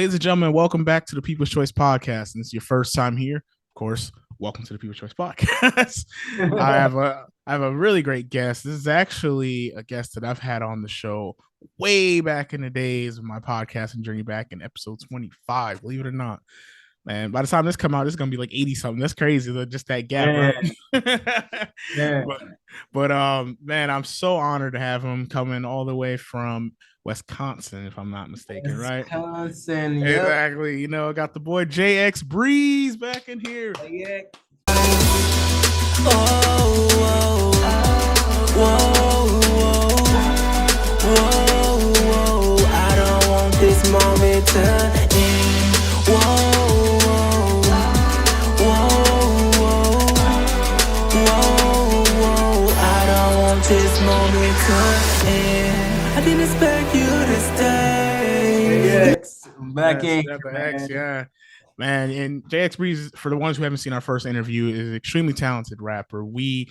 Ladies and gentlemen, welcome back to the People's Choice Podcast. And this is your first time here. Of course, welcome to the People's Choice Podcast. I have a really great guest. This is actually a guest that I've had on the show way back in the days of my podcasting journey, back in episode 25, believe it or not. Man, by the time this come out, it's gonna be like 80 something. That's crazy. Just that gap, right? Yeah. but man, I'm so honored to have him coming all the way from Wisconsin, if I'm not mistaken, right? Wisconsin, yep. Exactly. You know, I got the boy JxBreeze back in here. Yeah. I don't want this moment to end. I don't want this moment to end. I didn't expect you to stay. X, back in. X, yeah. Man, and JxBreeze, for the ones who haven't seen our first interview, is an extremely talented rapper. We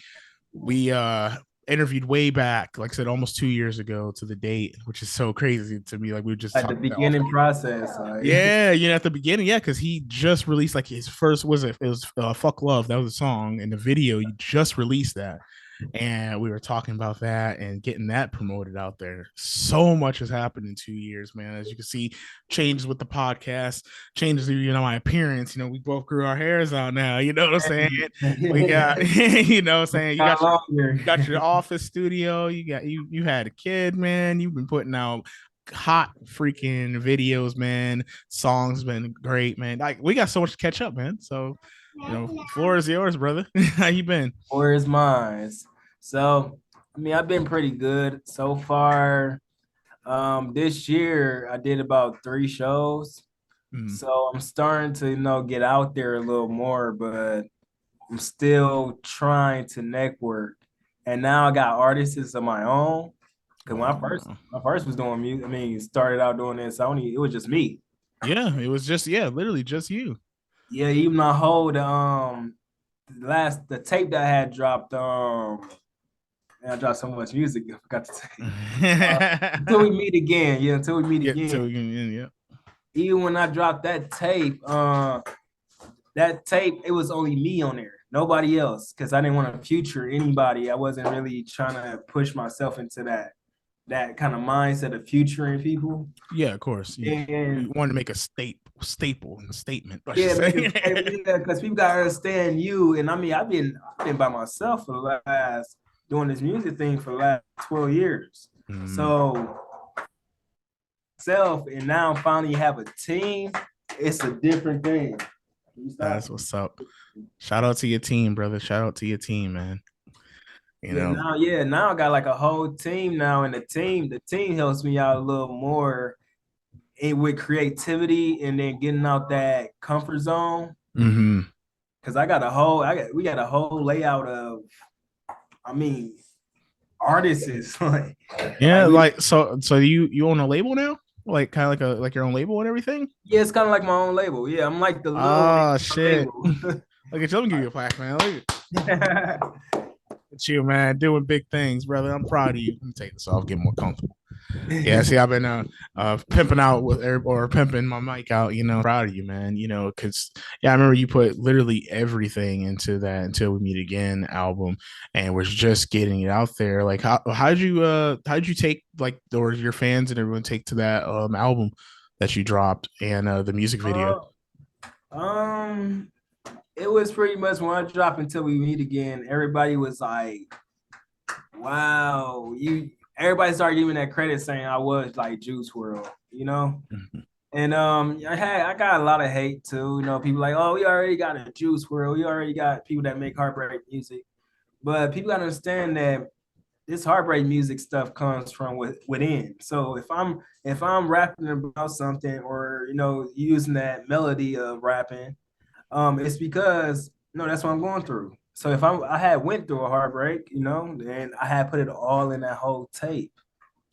interviewed way back, like I said, almost 2 years ago to the date, which is so crazy to me. Like we were just at the beginning process. Yeah, at the beginning, yeah, because he just released like his first it was "Fuck Love." That was a song, and the video he just released that, and we were talking about that and getting that promoted out there. So much has happened in 2 years, man. As you can see, changes with the podcast, changes to my appearance. We both grew our hairs out now. You know what I'm saying? We got you know what I'm saying, you got your office studio, you had a kid, man. You've been putting out hot freaking videos, man. Songs been great, man. Like we got so much to catch up, man. So floor is yours, brother. How you been? Floor is mine. So, I've been pretty good so far. This year I did about 3 shows. So I'm starting to, get out there a little more, but I'm still trying to network. And now I got artists of my own. Cause when I first was doing music, started out doing this, it was just me. Yeah, it was just literally just you. Yeah, even I hold the tape that I had dropped. I dropped so much music, I forgot to say. Until we meet again. Yeah, until we meet again. Yeah. Even when I dropped that tape, it was only me on there, nobody else, because I didn't want to feature anybody. I wasn't really trying to push myself into that kind of mindset of featuring people. Yeah, of course. Yeah. And you wanted to make a statement. Yeah, because people gotta understand you. And I've been by myself for the last doing this music thing for the last 12 years. So and now finally have a team. It's a different thing. That's what's up. Shout out to your team, brother. Shout out to your team, man. Now I got like a whole team now, and the team helps me out a little more with creativity and then getting out that comfort zone. Because we got a whole layout of, artists. So you own a label now? Like kind of like your own label and everything? Yeah, it's kind of like my own label. Yeah, I'm like the little shit. Look at you, let me give you a plaque, man. Look at you, man, doing big things, brother. I'm proud of you. Let me take this off, get more comfortable. Yeah, see, I've been pimping out pimping my mic out, proud of you, man, because I remember you put literally everything into that Until We Meet Again album, and was just getting it out there. Like how'd you take, like, or your fans and everyone take to that album that you dropped and the music video? It was pretty much when I dropped Until We Meet Again, everybody was like, wow, everybody started giving that credit, saying I was like Juice WRLD, And I got a lot of hate too. People like, oh, we already got a Juice WRLD. We already got people that make heartbreak music. But people gotta understand that this heartbreak music stuff comes from within. So if I'm rapping about something, or using that melody of rapping, it's because that's what I'm going through. So if I had went through a heartbreak, and I had put it all in that whole tape.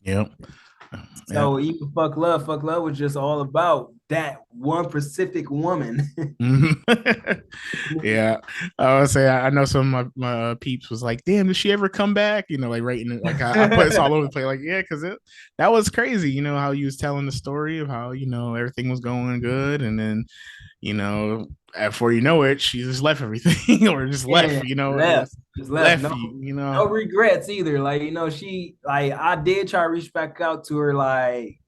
Yep. Yeah. So even fuck love was just all about that one specific woman. Yeah, I would say I know some of my peeps was like, "Damn, did she ever come back?" You know, like rating it. Like I put this all over the place. Like, yeah, because that was crazy. You know how you was telling the story of how everything was going good, and then before you know it, she just left everything or just left. Yeah, left, just left. Left No, you. no regrets either. Like she like I did try to reach back out to her. Like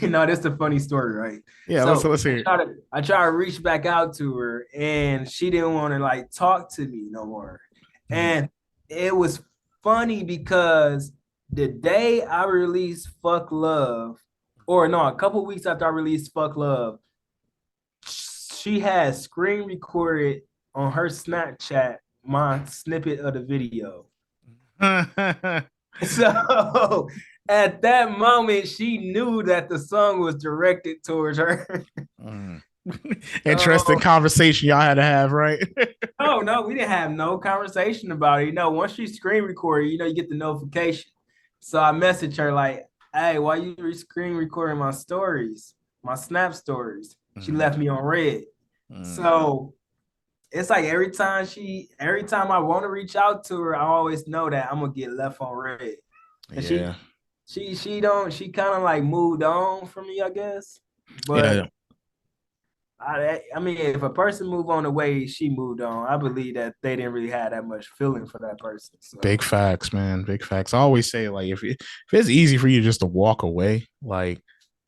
this is a funny story, right? Yeah, So let's hear it. I tried to reach back out to her, and she didn't want to like talk to me no more. And it was funny because the day I released "Fuck Love," or no, a couple weeks after I released "Fuck Love," she had screen recorded on her Snapchat my snippet of the video. So at that moment, she knew that the song was directed towards her. Interesting conversation y'all had to have, right? No, we didn't have no conversation about it. Once she screen recorded, you get the notification. So I messaged her like, "Hey, why you screen recording my stories, my Snap stories?" She left me on red. So it's like every time I want to reach out to her, I always know that I'm gonna get left on red. And Yeah. she kind of like moved on from me, I guess. But Yeah. I mean, if a person moved on the way she moved on, I believe that they didn't really have that much feeling for that person. So. Big facts, man. Big facts. I always say, like, if it's easy for you just to walk away, like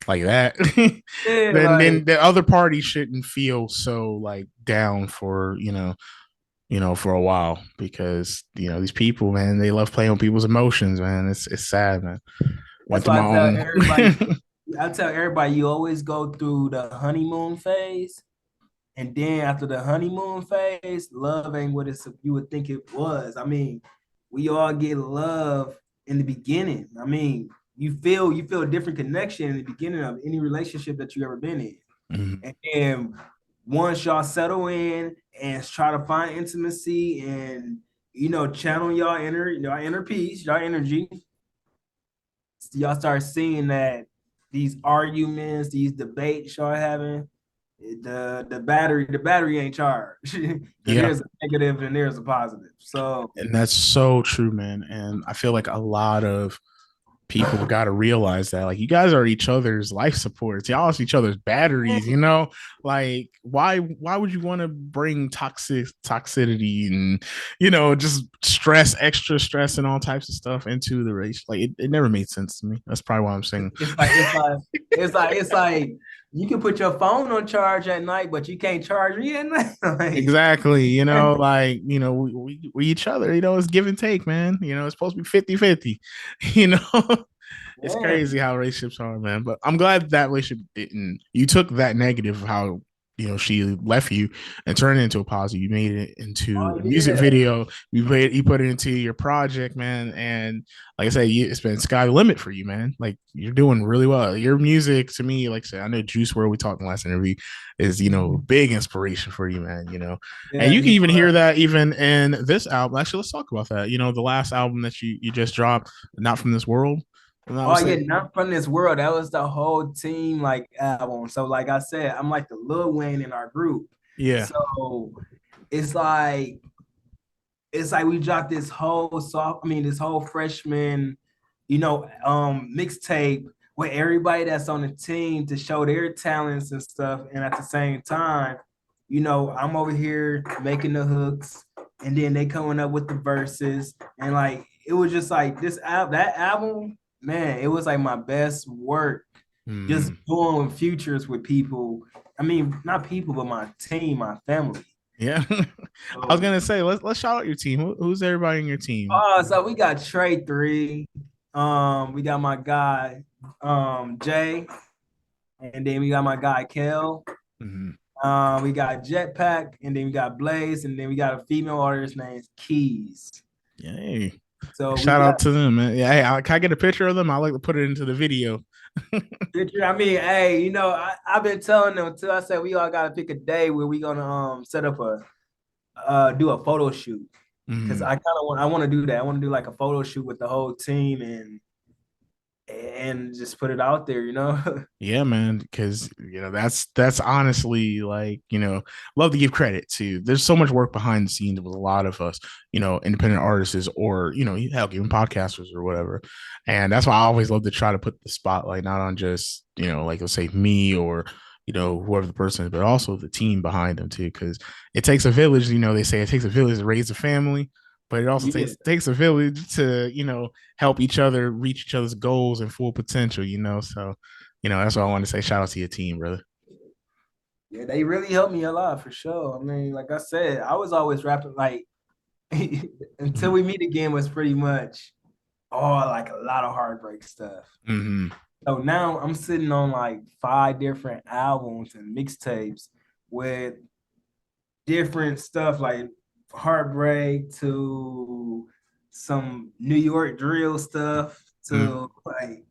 that, Yeah, then the other party shouldn't feel so like down for for a while, because these people, man, they love playing with people's emotions, man. It's sad, man. Went that's to why my own. I tell everybody, you always go through the honeymoon phase. And then after the honeymoon phase, love ain't what you would think it was. I mean, we all get love in the beginning. I mean, you feel a different connection in the beginning of any relationship that you ever been in. And then once y'all settle in and try to find intimacy and channel y'all inner peace, y'all energy, y'all start seeing that these arguments, these debates y'all having, the battery ain't charged. There's a negative and there's a positive. So, and that's so true, man. And I feel like a lot of people got to realize that, like, you guys are each other's life supports. Y'all are each other's batteries. Like, why would you want to bring toxicity and just extra stress and all types of stuff into the race? Like, it never made sense to me. That's probably why I'm saying it's like you can put your phone on charge at night, but you can't charge me at night. Exactly. We each other, it's give and take, man. It's supposed to be 50-50. It's crazy how relationships are, man. But I'm glad that relationship didn't. You took that negative, how she left you, and turned it into a positive. You made it into a music video. You put it into your project, man. And like I said, it's been sky the limit for you, man. Like, you're doing really well. Your music, to me, like I said, I know Juice WRLD, we talked in the last interview, is big inspiration for you, man. And you can even hear that even in this album. Actually, let's talk about that. The last album that you just dropped, Not From This World. Not From This World. That was the whole team like album. So like I said, I'm like the Lil Wayne in our group. Yeah. So it's like we dropped this whole freshman, mixtape with everybody that's on the team to show their talents and stuff. And at the same time, I'm over here making the hooks, and then they coming up with the verses, and like it was just like that album. Man, it was like my best work, just doing features with people. I mean, not people, but my team, my family. Yeah. I was gonna say, let's shout out your team. Who's everybody in your team? So we got Trey 3. We got my guy Jay, and then we got my guy Kel. We got Jetpack, and then we got Blaze, and then we got a female artist named Keys. Yay. So shout out to them, man. Yeah, hey, can I get a picture of them? I like to put it into the video. Picture. I mean, hey, I've been telling them too. I said we all gotta pick a day where we gonna set up do a photo shoot, because I want to do that. I want to do like a photo shoot with the whole team, and just put it out there, you know. Yeah, man, because that's honestly like, love to give credit to. There's so much work behind the scenes with a lot of us, independent artists or hell, even podcasters or whatever. And that's why I always love to try to put the spotlight not on just like let's say me or whoever the person is, but also the team behind them too. Because it takes a village. They say it takes a village to raise a family, but it also Yeah, takes a village to help each other reach each other's goals and full potential. So that's why I want to say shout out to your team, brother. yeah, they really helped me a lot for sure. I mean, like I said, I was always rapping like until we meet again was pretty much all like a lot of heartbreak stuff. Mm-hmm. So now I'm sitting on like 5 different albums and mixtapes with different stuff like heartbreak to some New York drill stuff Mm-hmm. to like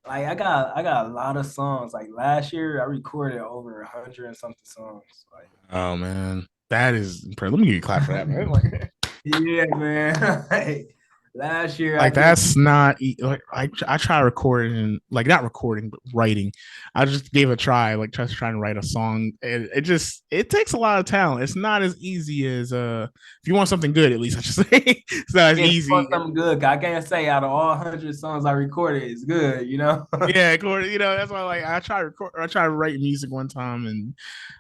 I got a lot of songs. Like last year I recorded over 100 and something songs. Like Oh man, that is impressive. Let me give you a clap for that, man. Like, yeah, man. Like, last year I like did that's not like I try recording, like not recording but writing. I just gave a try, like just trying to write a song. It takes a lot of talent. It's not as easy as if you want something good, at least I should say it's not as if you want easy. something good. I can't say out of all 100 songs I recorded, it's good, you know? Yeah, according, that's why like I try to write music one time and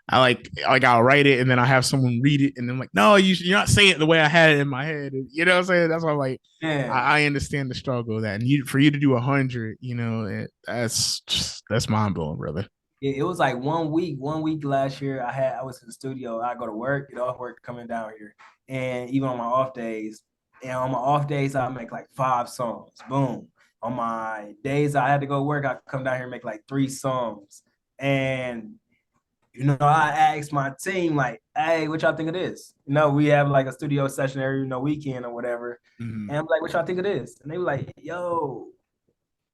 I like I'll write it and then I have someone read it and then like, no, you're not saying it the way I had it in my head. You know what I'm saying? That's why I'm like Yeah. I understand the struggle of that. And for you to do 100, that's mind blowing, brother. It was like 1 week last year. I was in the studio. I go to work, get off work, coming down here, and even on my off days. And on my off days, I make like 5 songs. Boom. On my days I had to go work, I come down here and make like 3 songs. And I asked my team like, "Hey, what y'all think of this?" We have like a studio session every weekend or whatever. Mm-hmm. And I'm like, "What y'all think of this?" And they were like, "Yo,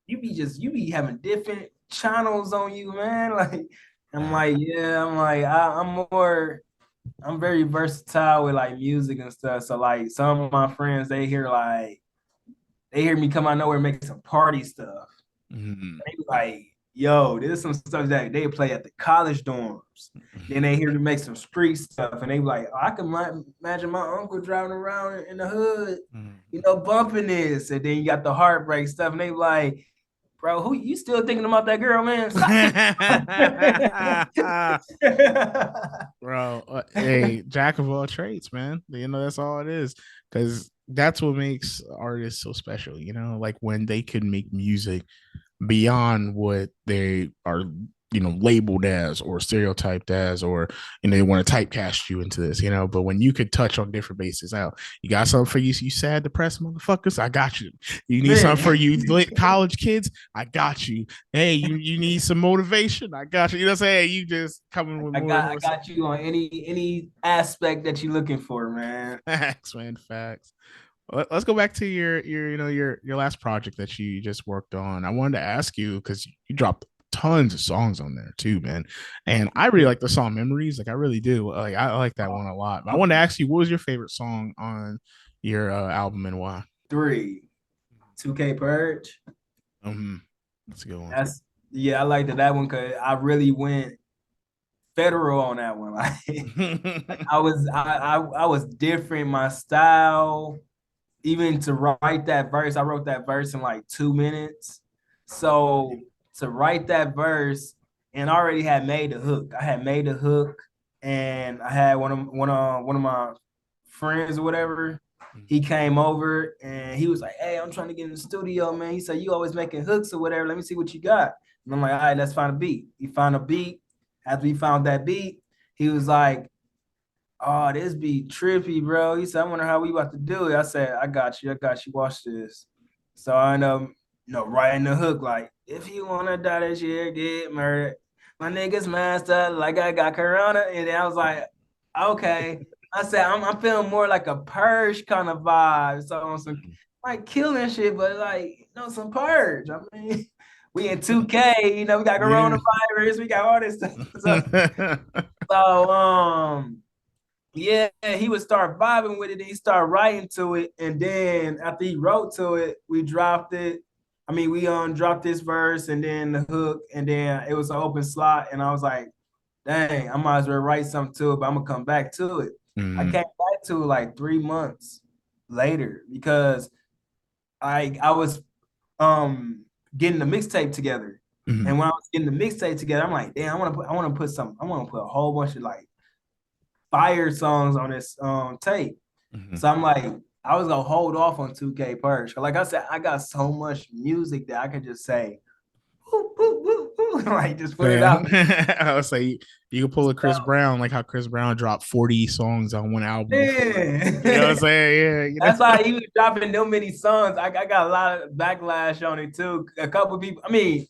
you be having different channels on you, man." Like, I'm like, yeah, I'm like, I'm very versatile with like music and stuff. So like some of my friends, they hear me come out of nowhere and make some party stuff. Mm-hmm. They be like, yo, there's some stuff that they play at the college dorms. Then they hear me make some street stuff, and they be like, oh, I can imagine my uncle driving around in the hood, bumping this. And then you got the heartbreak stuff, and they be like, bro, who you still thinking about that girl, man? Bro, hey, jack of all trades, man. That's all it is. Because that's what makes artists so special. Like when they can make music beyond what they are labeled as or stereotyped as, or they want to typecast you into this, but when you could touch on different bases out, you got something for you sad depressed motherfuckers, I got you. You need something for you college kids, I got you. Hey, you need some motivation, I got you. You know what I'm saying? You just coming with I got you on any aspect that you're looking for, man. Facts, man, facts. Let's go back to your last project that you just worked on. I wanted to ask you because you dropped tons of songs on there too, man. And I really like the song Memories. Like I really do. Like I like that one a lot. But I wanted to ask you, what was your favorite song on your album and why? 3, 2K Purge. That's a good one. I liked that one because I really went federal on that one. Like I was different. My style, even to write that verse, I wrote that verse in like 2 minutes. So to write that verse, and I already had made the hook. I had made the hook, and I had one of my friends or whatever. He came over and he was like, "Hey, I'm trying to get in the studio, man." He said, "You always making hooks or whatever. Let me see what you got." And I'm like, "All right, let's find a beat." He found a beat. After we found that beat, he was like, "Oh, this beat trippy, bro." He said, "I wonder how we about to do it." I said, I got you. Watch this." So I end up, writing the hook like, "If you wanna die this year, get murdered. My niggas masked up like I got corona." And then I was like, okay. I said, I'm feeling more like a purge kind of vibe. So on some like killing shit, but like, some purge. I mean, we in 2K, we got coronavirus, we got all this stuff. So yeah, he would start vibing with it, and he started writing to it. And then after he wrote to it, we dropped it. I mean, we dropped this verse and then the hook, and then it was an open slot, and I was like, dang, I might as well write something to it, but I'm gonna come back to it. I came back to it like 3 months later because I was getting the mixtape together. And when I was getting the mixtape together, I'm like, damn, I want to put a whole bunch of like fire songs on this tape. So I'm like, I was gonna hold off on 2K Purge. Like I said, I got so much music that I could just say, woo, woo, woo, woo, like just put it out. I would say you could pull a Chris Brown, like how Chris Brown dropped 40 songs on one album. Yeah. You know what I'm saying? Yeah. You know? That's why he was dropping no many songs. I got a lot of backlash on it too. A couple of people, I mean,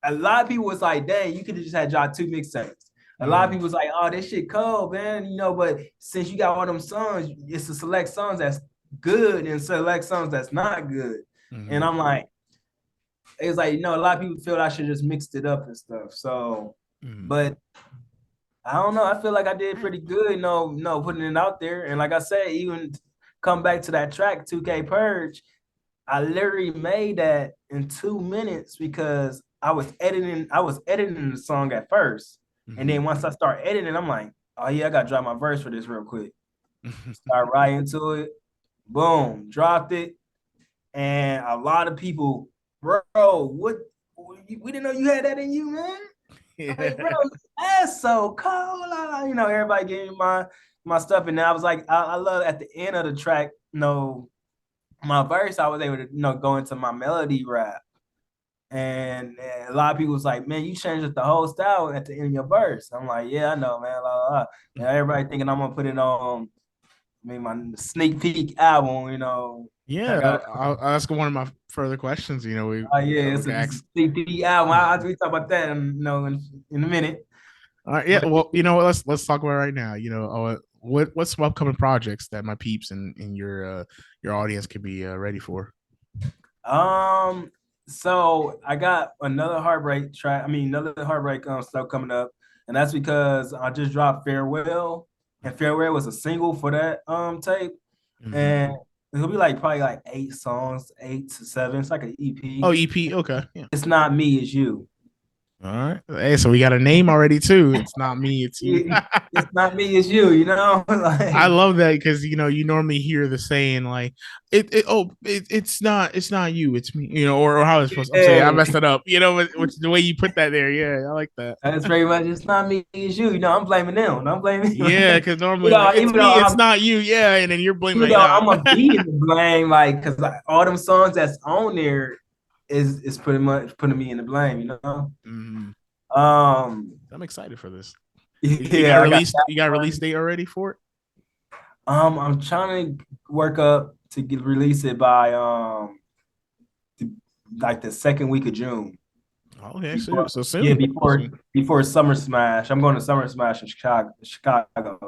a lot of people was like, dang, you could have just had dropped 2 mixtapes. A lot of people was like, oh, this shit cold, man. You know, but since you got all them songs, it's to select songs that's good and select songs that's not good. And I'm like, it's like, you know, a lot of people feel I should just mixed it up and stuff. So, but I don't know. I feel like I did pretty good, you know, putting it out there. And like I said, even come back to that track, 2K Purge, I literally made that in 2 minutes because I was editing the song at first. And then once I start editing, I'm like, oh yeah, I gotta drop my verse for this real quick. Start writing to it, boom, dropped it. And a lot of people, bro, what we didn't know you had that in you, man. Yeah. Like, bro, that's so cool. You know, everybody gave me my stuff. And I was like, I love at the end of the track, you know, my verse, I was able to, you know, go into my melody rap. And a lot of people was like, man, you changed the whole style at the end of your verse. I'm like, yeah, I know, man. And everybody thinking I'm gonna put it on, I mean, my sneak peek album, you know. Yeah, I'll ask one of my further questions. You know, it's a sneak peek album. We talk about that, you know, in a minute. All right, yeah. Well, you know what? Let's talk about it right now. You know, what's some upcoming projects that my peeps and your audience could be ready for? So I got another heartbreak track. I mean, another heartbreak stuff coming up, and that's because I just dropped Farewell, and Farewell was a single for that tape, and it'll be like probably like 8 songs, 8 to 7. It's like an EP. Oh, EP. Okay. Yeah. It's Not Me, It's You. All right. Hey, so we got a name already too. It's not me, it's you. It's not me, it's you, you know? Like, I love that because you know, you normally hear the saying like it's not you, it's me, you know, or how it's supposed to say I messed it up, you know, which the way you put that there. Yeah, I like that. That's very much it's not me, it's you. You know, I'm blaming them. I'm blaming yeah, because normally like, it's me, it's not you, yeah, and then you're blaming I'm gonna be in the blame, like because like, all them songs that's on there is pretty much putting me in the blame, you know. I'm excited for this. You got release date already for it? I'm trying to work up to release it by like the second week of June. Okay, so soon. Yeah, before Summer Smash. I'm going to Summer Smash in Chicago.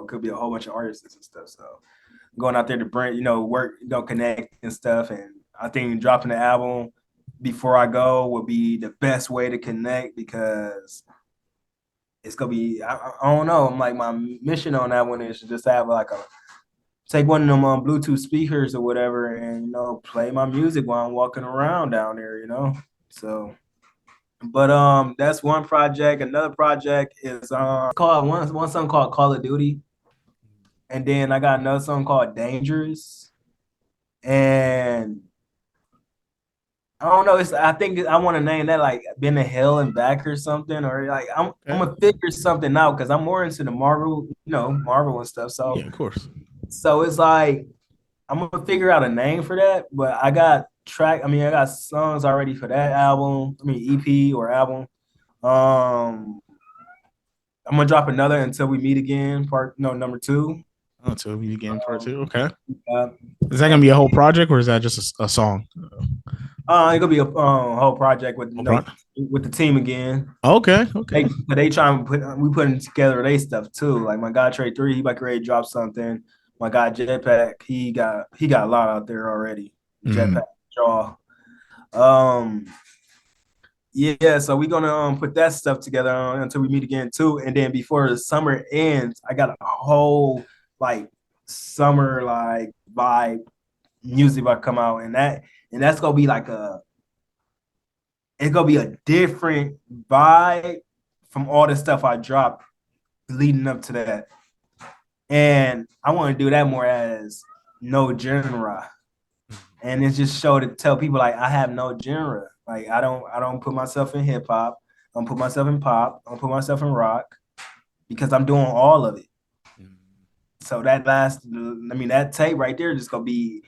Could be a whole bunch of artists and stuff. So I'm going out there to bring, you know, work, you know, connect and stuff. And I think dropping the album before I go would be the best way to connect because it's gonna be I don't know. I'm like my mission on that one is to just have like take one of them Bluetooth speakers or whatever and you know play my music while I'm walking around down there, you know. So but that's one project. Another project is called one song called Call of Duty. And then I got another song called Dangerous. And I don't know. I think I want to name that like Been to Hell and Back or something, or like I'm gonna figure something out because I'm more into the Marvel, you know, Marvel and stuff. So yeah, of course. So it's like I'm gonna figure out a name for that. But I got I got songs already for that album. I mean EP or album. I'm gonna drop another Until We Meet Again, number 2. Until We Meet Again, part 2. Okay. Is that gonna be a whole project or is that just a song? It's gonna be a whole project with with the team again. Okay. They trying to we putting together their stuff too. Like my guy Trey 3, he about ready to drop something. My guy Jetpack, he got a lot out there already. Jetpack Jaw. Yeah, so we're gonna put that stuff together Until We Meet Again too. And then before the summer ends, I got a whole like summer like vibe music about to come out, and that's gonna be like a it's gonna be a different vibe from all the stuff I dropped leading up to that. And I want to do that more as no genre. And it's just show to tell people like I have no genre. Like I don't put myself in hip hop. I don't put myself in pop. I don't put myself in rock because I'm doing all of it. So that tape right there just gonna be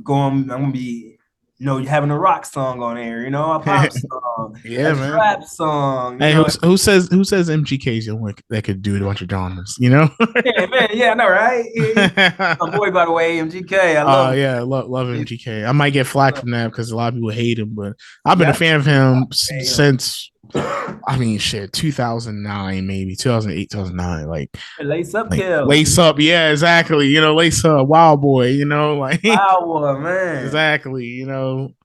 going. I'm gonna be, having a rock song on there, a pop song, yeah, a man. trap song. Hey, who says MGK is the one that could do a bunch of genres? Yeah, man. Yeah, I know, right? My boy, by the way, MGK. I love him. Yeah, love MGK. I might get flack from that because a lot of people hate him, but I've been a fan of him since 2009, maybe 2008, 2009. Like Lace Up, Kill. Lace Up, yeah, exactly. Lace Up, Wild Boy. Like Wild Boy, man. Exactly.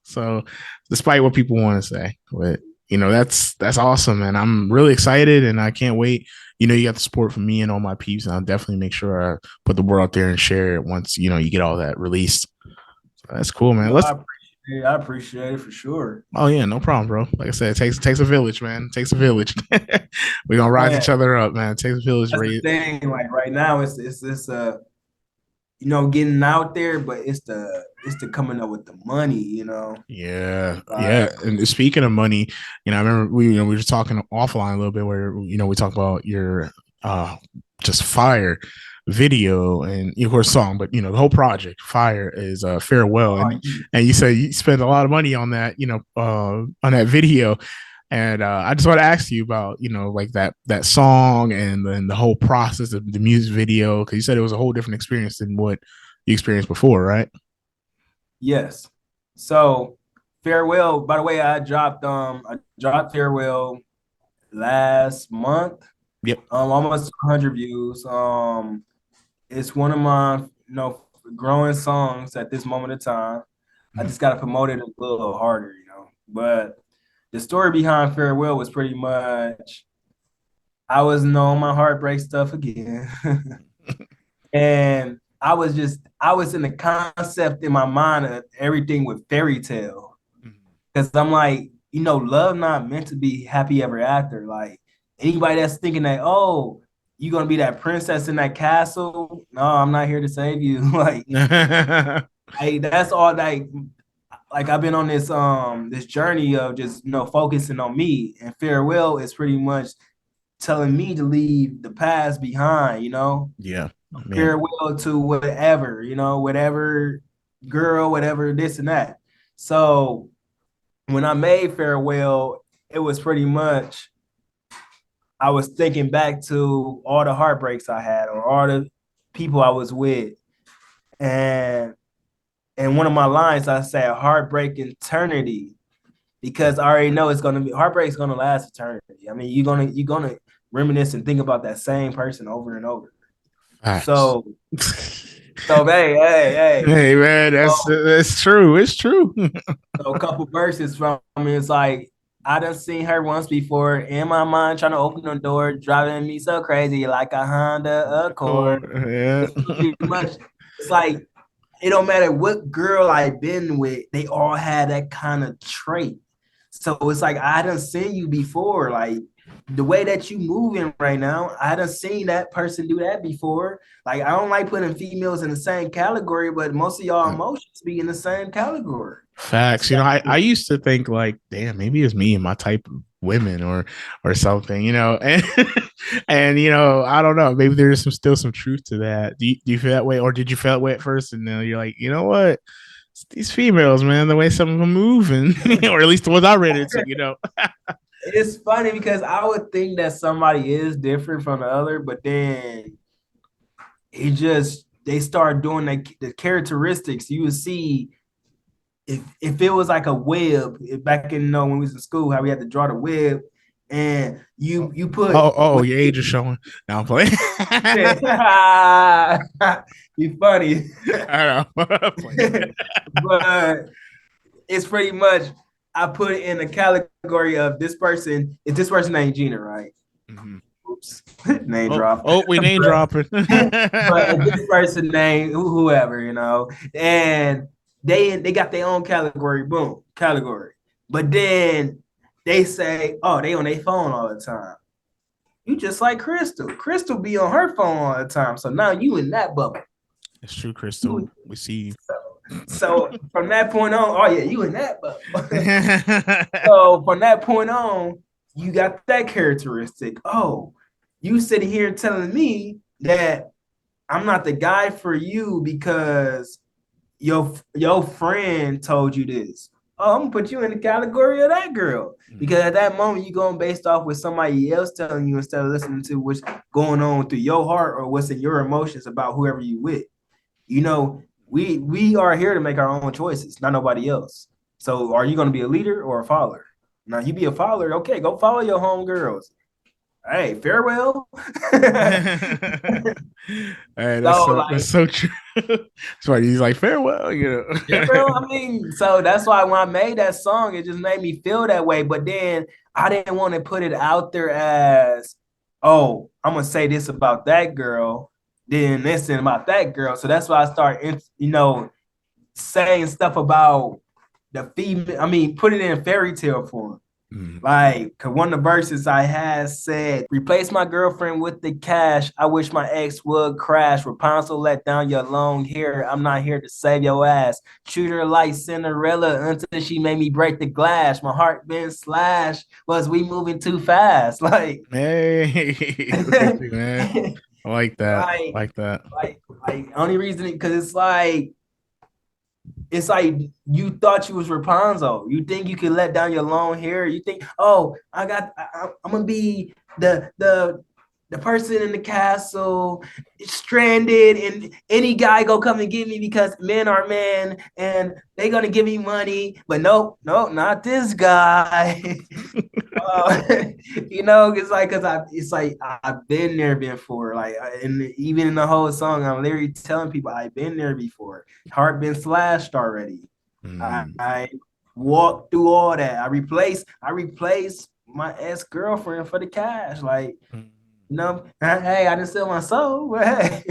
So despite what people want to say, but that's awesome, and I'm really excited, and I can't wait. You got the support from me and all my peeps, and I'll definitely make sure I put the word out there and share it once you get all that released. So that's cool, man. I appreciate it for sure. Oh yeah, no problem, bro. Like I said, it takes a village, man. It takes a village. We're gonna rise each other up, man. It takes a village. That's the thing. Like right now, it's getting out there, but it's the coming up with the money, Yeah. And speaking of money, I remember we were just talking offline a little bit where we talked about your just fire video and your song, but the whole project fire is farewell, and you said you spent a lot of money on that, on that video. And I just want to ask you about, like that song and then the whole process of the music video, because you said it was a whole different experience than what you experienced before, right? Yes. So Farewell, by the way, I dropped Farewell last month. Yep. Almost 100 views. It's one of my growing songs at this moment in time. Mm-hmm. I just got to promote it a little harder, But the story behind Farewell was pretty much I was on my heartbreak stuff again. And I was in the concept in my mind of everything with fairy tale. Because I'm like, love not meant to be happy ever after. Like anybody that's thinking that, oh, you're gonna be that princess in that castle. No, I'm not here to save you. Like, hey, that's all like I've been on this journey of just focusing on me, and Farewell is pretty much telling me to leave the past behind, Yeah. Farewell to whatever, whatever girl, whatever this and that. So when I made Farewell, it was pretty much I was thinking back to all the heartbreaks I had or all the people I was with. And one of my lines, I said, heartbreak eternity, because I already know heartbreak's gonna last eternity. I mean, you're gonna reminisce and think about that same person over and over. Nice. So hey, man, that's true. It's true. So a couple verses from me, it's like, I done seen her once before in my mind, trying to open the door, driving me so crazy like a Honda Accord. Oh, yeah. It's like, it don't matter what girl I've been with, they all had that kind of trait. So it's like, I done seen you before. Like the way that you moving right now, I done seen that person do that before. Like, I don't like putting females in the same category, but most of y'all emotions be in the same category. Facts. I used to think like, damn, maybe it's me and my type of women or something, and I don't know, maybe there's still some truth to that. Do you feel that way, or did you feel that way at first and then you're like, you know what, it's these females, man, the way some of them move, and or at least the ones I read into, It's funny because I would think that somebody is different from the other, but then they start doing the characteristics. You would see if it was like a web back in when we was in school, how we had to draw the web, and you put your age is showing. Now I'm playing. You funny. I know. But it's pretty much I put it in the category of this person. Is this person named Gina, right? Mm-hmm. Oops, name drop. Oh, we name dropping. But this person named whoever, and they got their own category. Boom, category. But then they say, oh, they on their phone all the time. You just like Crystal. Crystal be on her phone all the time. So now you in that bubble. It's true, Crystal. We see you. So from that point on, oh yeah, you in that bubble. So from that point on, you got that characteristic. Oh, you sitting here telling me that I'm not the guy for you because your friend told you this. Oh, I'm gonna put you in the category of that girl. Because at that moment, you're going based off what somebody else telling you instead of listening to what's going on through your heart or what's in your emotions about whoever you with. You know, we are here to make our own choices, not nobody else. So are you gonna be a leader or a follower? Now you be a follower, okay, go follow your homegirls. Hey, farewell. Hey, So that's so true. That's why he's like farewell, you know. yeah, bro. I mean, so that's why when I made that song, it just made me feel that way. But then I didn't want to put it out there as, oh, I'm gonna say this about that girl, then this and about that girl. So that's why I start, saying stuff about the female. I mean, put it in fairy tale form. Like, cause one of the verses I had said, replace my girlfriend with the cash. I wish my ex would crash. Rapunzel, let down your long hair. I'm not here to save your ass. Treat her like Cinderella until she made me break the glass. My heart been slashed. Was we moving too fast? Like, Hey, man. I like that. I like that. Like only reason because it's like you thought you was Rapunzel. You think you can let down your long hair. You think, oh, I'm gonna be the person in the castle stranded, and any guy go come and get me because men are men, and they gonna give me money. But nope, not this guy. It's like I've been there before. Like, and even in the whole song, I'm literally telling people I've been there before. Heart been slashed already. I walked through all that. I replaced my ex-girlfriend for the cash. Like, hey, I didn't sell my soul, but hey,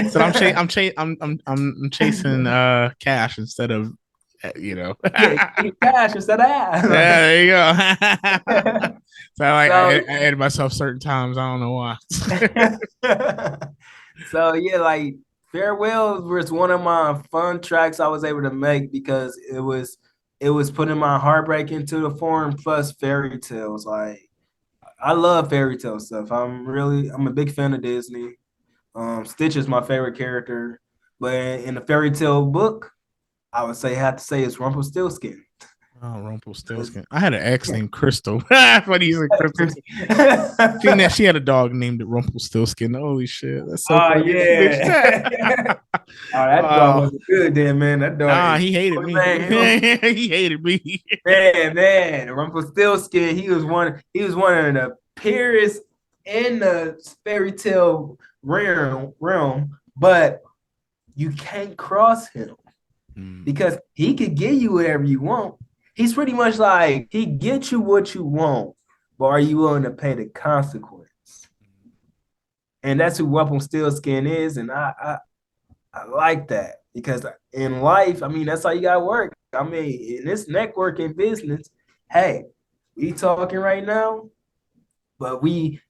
so I'm chasing cash instead of yeah, cash instead of ass. Yeah, there you go. So I added myself certain times. I don't know why. So yeah, like Farewell was one of my fun tracks I was able to make because it was putting my heartbreak into the form plus fairy tales. Like, I love fairy tale stuff. I'm a big fan of Disney. Stitch is my favorite character, but in the fairy tale book, I would have to say it's Rumpelstiltskin. Oh, Rumpelstiltskin. I had an ex named Crystal. Funny you said Crystal. She had a dog named Rumpelstiltskin. Holy shit. That's so funny. Yeah. That dog wasn't good then, man. That dog. He hated me. He hated me. Man. Rumpelstiltskin, he was one of the purest in the fairy tale realm, but you can't cross him because he could give you whatever you want. He's pretty much like, he gets you what you want, but are you willing to pay the consequence? And that's who Rumpelstiltskin is, and I like that because in life, I mean, that's how you gotta work. I mean, in this networking business, hey, we talking right now, but we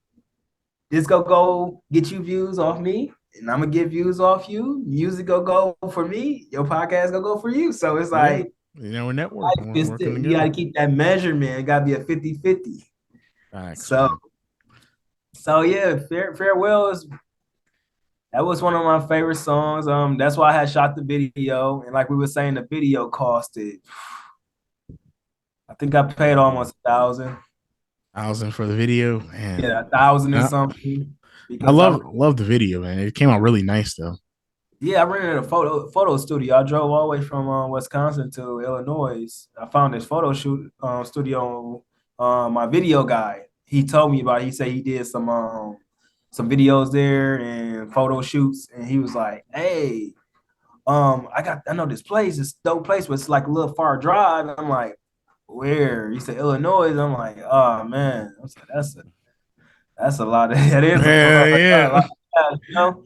just go get you views off me, and I'm gonna get views off you. Music go for me, your podcast go for you. So it's like, we're networking. You got to keep that measurement. It got to be a 50-50. So yeah, Farewell that was one of my favorite songs. That's why I had shot the video, and like we were saying, the video costed, I think I paid almost $1,000 for the video. Man. Yeah, 1,000 and something. I love the video, man. It came out really nice though. Yeah, I rented a photo studio. I drove all the way from Wisconsin to Illinois. I found this photo shoot studio. My video guy, he told me about it. He said he did some videos there and photo shoots, and he was like, "Hey, I know this place, this dope place, but it's like a little far drive." And I'm like, "Where?" He said Illinois. I'm like, "Oh man," I was like, "That's a lot of that is a lot, you know."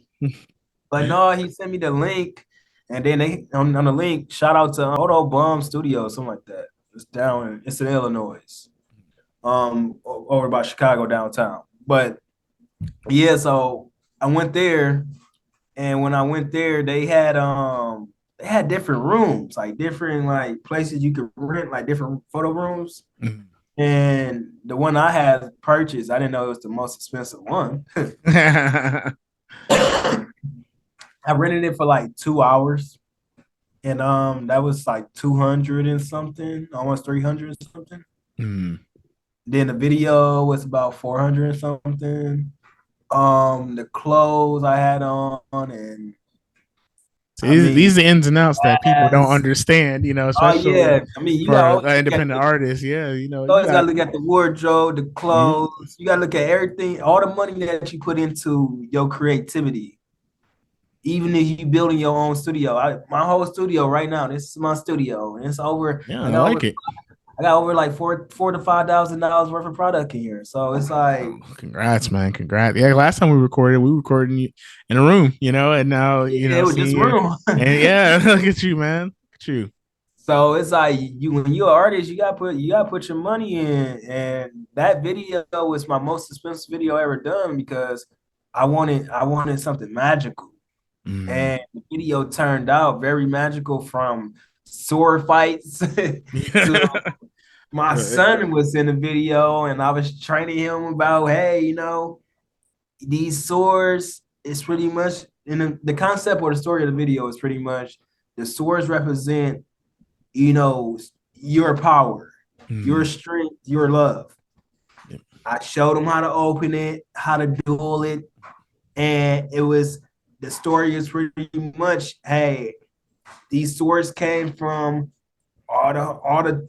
But no, he sent me the link, And then they on the link, shout out to Odo Bum Studio, something like that. It's in Illinois, over by Chicago downtown. But yeah, so I went there, and when I went there, they had different rooms, like different like places you could rent, like different photo rooms. Mhm. And the one I had purchased, I didn't know it was the most expensive one. I rented it for like 2 hours, and that was like 200 and something, almost 300 and something. Mm. Then the video was about 400 and something. The clothes I had on, and So I mean, these are the ins and outs that people don't as understand, oh especially yeah, I mean, you for always an look at independent artist. Yeah, you you always got. gotta look at the wardrobe, the Mhm. clothes. You gotta look at everything, all the money that you put into your creativity. Even if you building your own studio, my whole studio right now, this is my studio, and it's over. Yeah, I like it. I got over like four to $5,000 worth of product in here. So it's like, Congrats, man. Congrats. Yeah, last time we recorded in a room, and now, yeah, it was seeing just you. room. And yeah, look at you, man. Look at you. So it's like when you're an artist, you gotta put your money in. And that video was my most expensive video ever done because I wanted something magical. Mm. And the video turned out very magical, from sword fights to my son was in the video, and I was training him about, hey, these swords is pretty much, and the concept or the story of the video is pretty much the swords represent, your power, your Mm. strength, your love. Yep. I showed him how to open it, how to duel it, and the story is pretty much, hey, these swords came from all the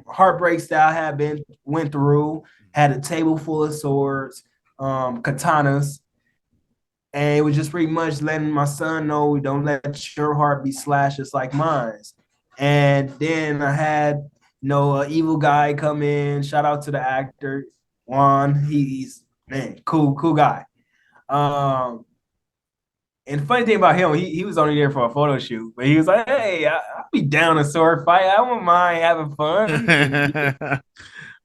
heartbreaks that I had went through. Had a table full of swords, katanas, and it was just pretty much letting my son know, don't let your heart be slashed just like mine. And then I had an evil guy come in. Shout out to the actor Juan. He's, man, cool guy. Um, and the funny thing about him, he was only there for a photo shoot, but he was like, "Hey, I'll be down a sword fight. I won't mind having fun." And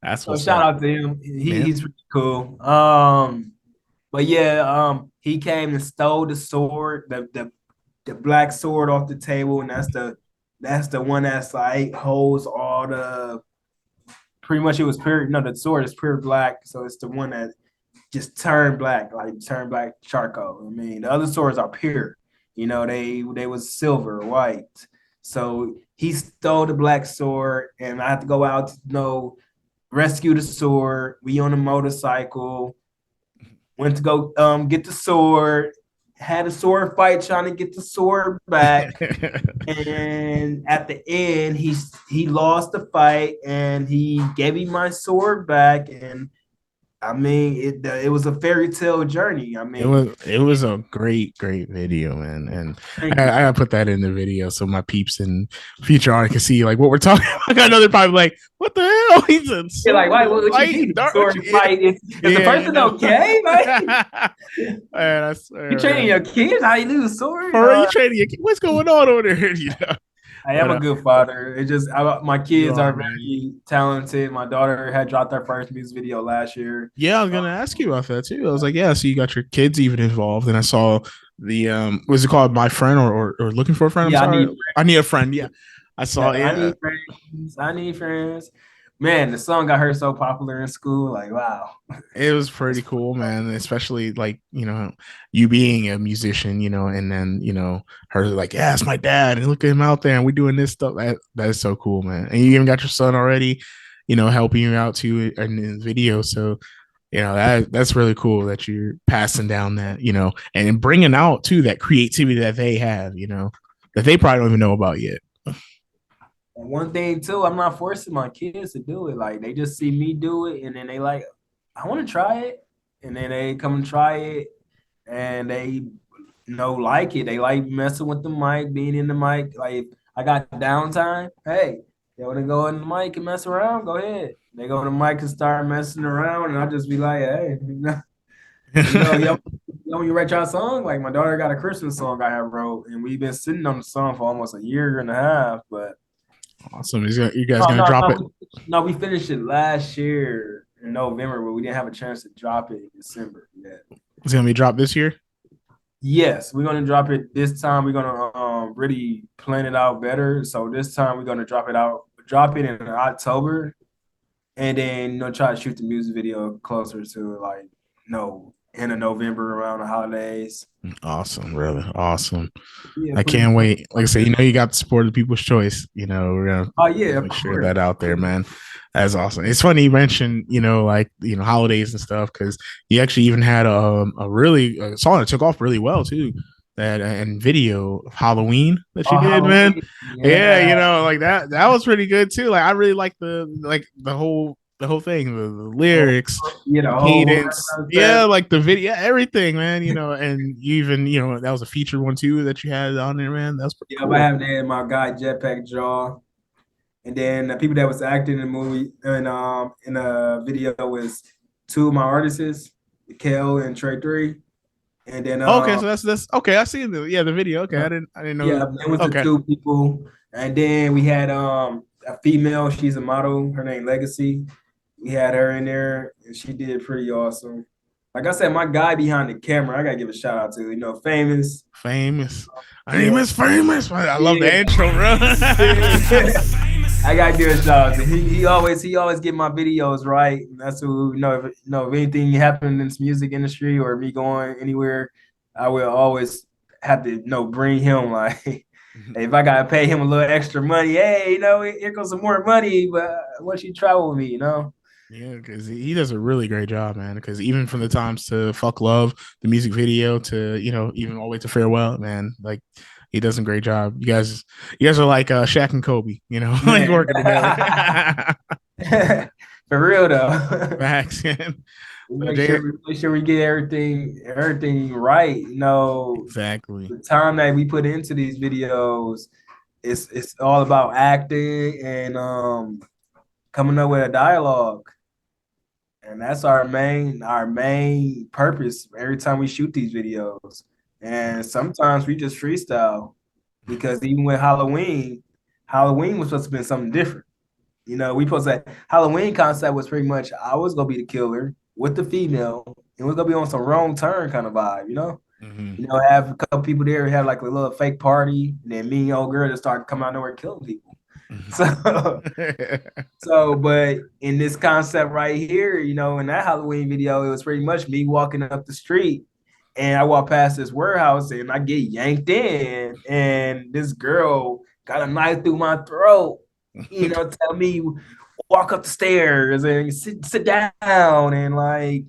That's so what's shout up, out to him. man. He's pretty cool. But yeah, he came and stole the sword, the black sword off the table, and that's the one that's like holds all the, pretty much, it was pure. No, the sword is pure black, so it's the one that just turned black, like turned black charcoal. I mean, the other swords are pure. They was silver, white. So he stole the black sword, and I had to go out to rescue the sword. We on a motorcycle, went to go get the sword, had a sword fight trying to get the sword back. And at the end, he lost the fight, and he gave me my sword back. And I mean, it was a fairy tale journey. I mean, It was a great video, man. And thank I you. gotta put that in the video so my peeps and future art can see like what we're talking about. I know they're probably like, what the hell? He's a You're like, why? sword What you fight, mean? dark. Sword Yeah, fight? Is the yeah, person okay? Like, Man, I swear, you training man. your kids how you do a sword? For real, you training your kid? What's going on over there? I am But a good father. My you kids are, are man. very talented. My daughter had dropped her first music video last year. Yeah, I was gonna ask you about that too. I was like, yeah, so you got your kids even involved, and I saw the was it called My Friend or Looking for a Friend? I'm Yeah, sorry, I need a friend. Yeah, I saw. I Yeah, need friends. I need friends. Man, the song got her so popular in school. Like, wow. it was pretty cool, man. Especially like you being a musician, and then her like, yeah, it's my dad, and look at him out there, and we doing this stuff. That is so cool, man. And you even got your son already, helping you out too in the video. So that's really cool that you're passing down that, and bringing out too that creativity that they have, that they probably don't even know about yet. And one thing too, I'm not forcing my kids to do it. Like, they just see me do it, and then they like, I want to try it, and then they come and try it, and they like it. They like messing with the mic, being in the mic. Like, if I got downtime, hey, they want to go in the mic and mess around, go ahead. They go to the mic and start messing around, and I just be like, hey, When you write y'all song, like my daughter got a Christmas song I have wrote, and we've been sitting on the song for almost a year and a half. But awesome. You guys gonna drop it? No, we finished it last year in November, but we didn't have a chance to drop it in December yet. It's gonna be dropped this year. Yes, we're gonna drop it this time. We're gonna really plan it out better. So this time we're gonna drop it in October, and then try to shoot the music video closer to like end of November around the holidays. Awesome, really awesome. Yeah, I can't wait. Like I say, you got the support of People's Choice. We're gonna make sure that out there, man. That's awesome. It's funny you mentioned, holidays and stuff, because you actually even had a song that took off really well too. That and video of Halloween that you did, Halloween. Man. Yeah, like that was pretty good too. Like I really like the whole thing, the lyrics, the cadence, like the video, everything, man. And you even that was a featured one too that you had on there, man. That's pretty cool. I have that in my guy Jetpack Jaw. And then the people that was acting in the movie and in the video was two of my artists, Kel and Trey 3. And then okay, so that's okay. I see the video. Okay, I didn't know. Yeah, it was the two people. And then we had a female, she's a model, her name Legacy. We had her in there and she did pretty awesome. Like I said, my guy behind the camera, I gotta give a shout out to, Famous. Famous. My name is Famous. I love the intro, bro. I gotta give a shout out to him. He always get my videos right. And that's who if anything happened in this music industry or me going anywhere, I will always have to bring him like if I gotta pay him a little extra money, hey, here goes some more money, but once you travel with me, Yeah, because he does a really great job, man. Because even from the times to Fuck Love, the music video to even all the way to Farewell, man, like he does a great job. You guys are like Shaq and Kobe, like working together. For real though. Facts, man. Make sure we get everything right. Exactly. The time that we put into these videos, it's all about acting and coming up with a dialogue. And that's our main purpose every time we shoot these videos. And sometimes we just freestyle because even with Halloween was supposed to be something different. We supposed to Halloween concept was pretty much I was gonna be the killer with the female, and we're gonna be on some wrong turn kind of vibe, Mm-hmm. Have a couple people there, have like a little fake party, and then me and old girl just start coming out nowhere killing people. But in this concept right here, in that Halloween video, it was pretty much me walking up the street and I walk past this warehouse and I get yanked in and this girl got a knife through my throat, tell me walk up the stairs and sit down and like,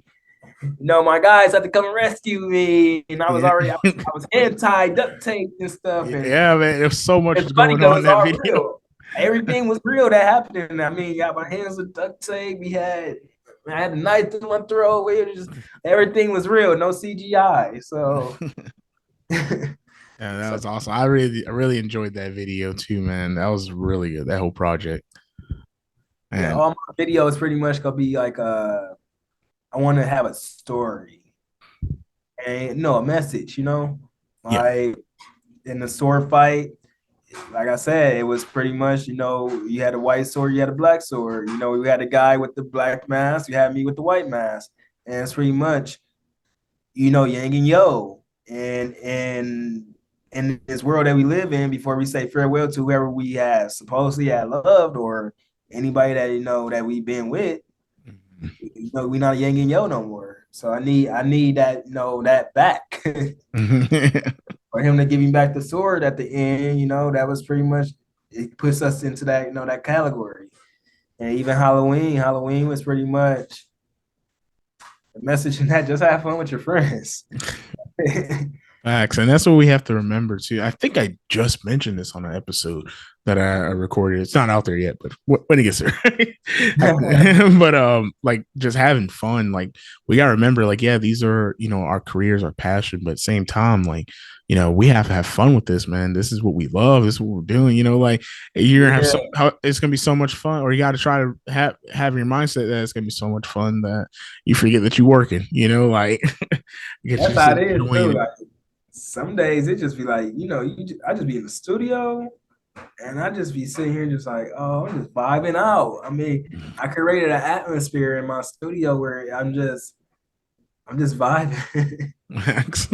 my guys had to come and rescue me. And I was already, I was hand tied, duct tape and stuff. And man, there's so much going on in that video. Real. Everything was real that happened. I mean, got my hands with duct tape. I had a knife through my throat. Everything was real, no CGI. So, yeah, that was awesome. I really enjoyed that video too, man. That was really good. That whole project. And all my videos pretty much gonna be like I want to have a story and a message. Like in the sword fight. Like I said, it was pretty much, you had a white sword, you had a black sword. We had a guy with the black mask, you had me with the white mask. And it's pretty much, yang and yo. And in this world that we live in, before we say farewell to whoever we have supposedly had loved or anybody that, that we've been with, we're not yang and yo no more. So I need that, that back. For him to give me back the sword at the end, that was pretty much, it puts us into that, that category. And even Halloween was pretty much the message in that, just have fun with your friends. Facts. And that's what we have to remember too. I think I just mentioned this on an episode that I recorded. It's not out there yet, but when it gets there. But like just having fun. Like we gotta remember, like, yeah, these are, our careers, our passion, but at the same time, like, we have to have fun with this, man. This is what we love. This is what we're doing. Like you're gonna have Yeah, it's gonna be so much fun, or you got to try to have your mindset that it's gonna be so much fun that you forget that you're working. Like get you that's just how it is enjoying too. it. Like some days it just be like, I just be in the studio and I just be sitting here just like, oh, I'm just vibing out. I mean, I created an atmosphere in my studio where I'm just vibing. Facts.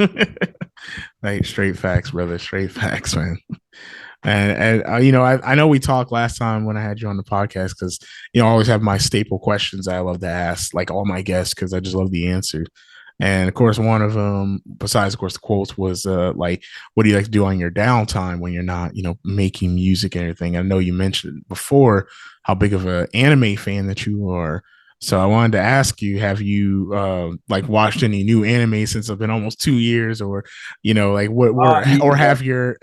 Like straight facts, brother. Straight facts, man. And I know we talked last time when I had you on the podcast because I always have my staple questions I love to ask like all my guests because I just love the answers. And of course, one of them, besides of course the quotes, was like, "What do you like to do on your downtime when you're not, making music and everything?" I know you mentioned before how big of an anime fan that you are. So I wanted to ask you, have you like watched any new anime since it's been almost 2 years, or like what were or Yeah. have your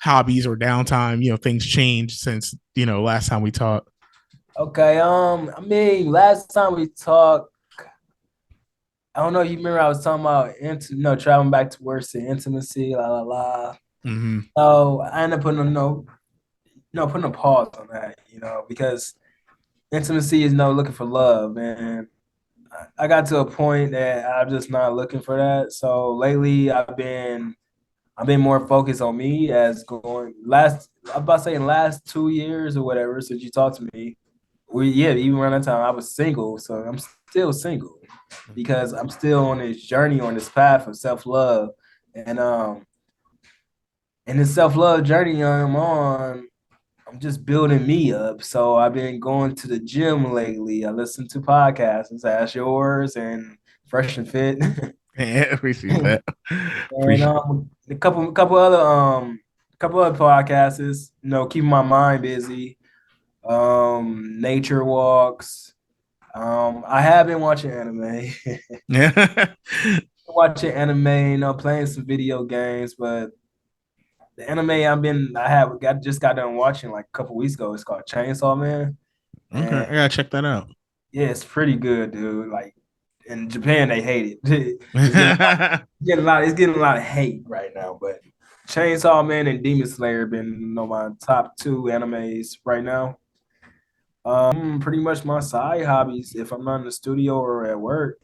hobbies or downtime things changed since last time we talked? Okay. I mean, last time we talked, I don't know. You remember I was talking about traveling back to work to intimacy, la la la. Mm-hmm. So I ended up putting a putting a pause on that, because intimacy is no looking for love, and I got to a point that I'm just not looking for that. So lately, I've been more focused on me as going last. I'm about to say in last 2 years or whatever since you talked to me. Even around that time I was single, so I'm still single because I'm still on this journey on this path of self love, and this self love journey I'm on. I'm just building me up. So I've been going to the gym lately. I listen to podcasts as yours and Fresh and Fit. Yeah, appreciate that. And Appreciate. a couple other podcasts, keeping my mind busy. Nature walks. I have been watching anime. Yeah. Watching anime, playing some video games, but the anime just got done watching like a couple weeks ago. It's called Chainsaw Man. Okay, And I gotta check that out. yeah, it's pretty good, dude. Like in Japan, they hate it. It's getting a lot of hate right now. But Chainsaw Man and Demon Slayer have been my top two animes right now. Pretty much my side hobbies if I'm not in the studio or at work.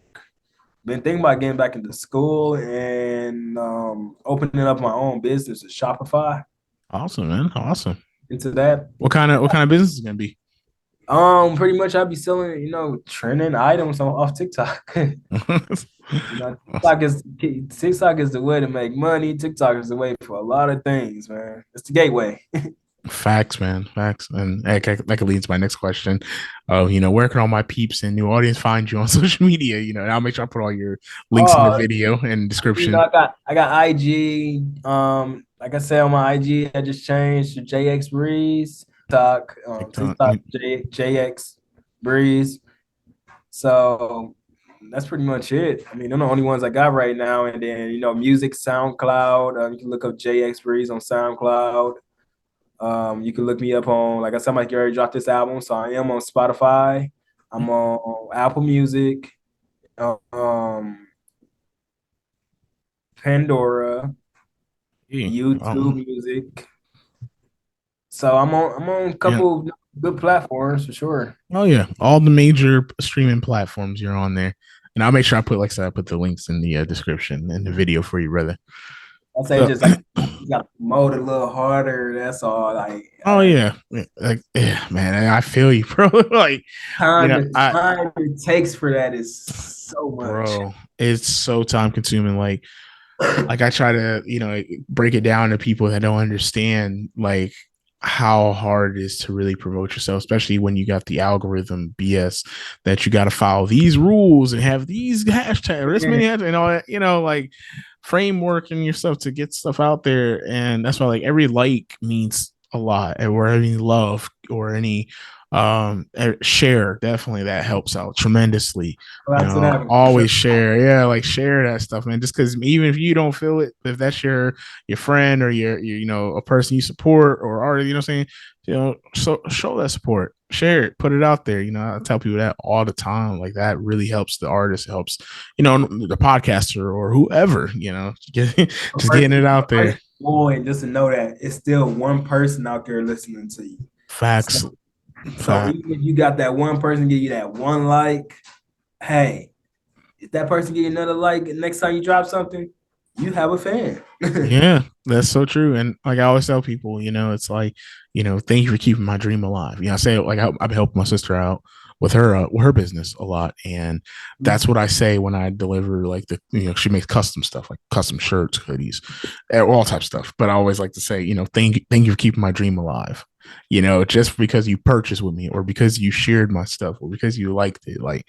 Been thinking about getting back into school and opening up my own business at Shopify. Awesome, man. Awesome. Into that. What kind of business is it gonna be? Pretty much I'll be selling, trending items off TikTok. Awesome. TikTok is the way to make money. TikTok is the way for a lot of things, man. It's the gateway. Facts, man. Facts. And that could lead to my next question. Where can all my peeps and new audience find you on social media? And I'll make sure I put all your links in the Oh, video and description. I got IG. Like I said on my IG, I just changed to JxBreeze. TikTok. TikTok JxBreeze. So that's pretty much it. I mean, they're the only ones I got right now. And then music, SoundCloud. You can look up JxBreeze on SoundCloud. You can look me up on, like I said, Mike already dropped this album, so I am on Spotify. I'm on Apple Music, um, Pandora, YouTube Music. So I'm on a Yeah. couple of good platforms for sure. Oh yeah, all the major streaming platforms you're on there, and I'll make sure I put, like I said, I put the links in the description and the video for you, brother. I say So, just like you got to promote a little harder. That's all. Like oh yeah, like yeah, man, I feel you, bro. Like the I time it takes for that is so much. bro, it's so time consuming. Like I try to break it down to people that don't understand like how hard it is to really promote yourself, especially when you got the algorithm BS that you got to follow these rules and have these hashtags, this many hashtags, and all that, like framework and yourself to get stuff out there. And that's why like every like means a lot, or any love or any Share, definitely, that helps out tremendously. Well, You that's what know, happened. always share. Yeah, like share that stuff, man. Just because even if you don't feel it, if that's your friend or your you know, a person you support or artist, you know what I'm saying, you know, so show that support, share it, put it out there. You know, I tell people that all the time. Like that really helps the artist, it helps, you know, the podcaster or whoever, you know, just getting it out there. Boy, just to know that it's still one person out there listening to you. Facts. So Fact. even if you got that one person give you that one like, hey, if that person give you another like, next time you drop something, you have a fan. Yeah, that's so true. And like I always tell people, you know, it's like, you know, thank you for keeping my dream alive. You know, I say like I've helped my sister out with her business a lot, and that's what I say when I deliver like the, you know, she makes custom stuff like custom shirts, hoodies, all type of stuff. But I always like to say, you know, thank you for keeping my dream alive. You know, just because you purchased with me or because you shared my stuff or because you liked it, like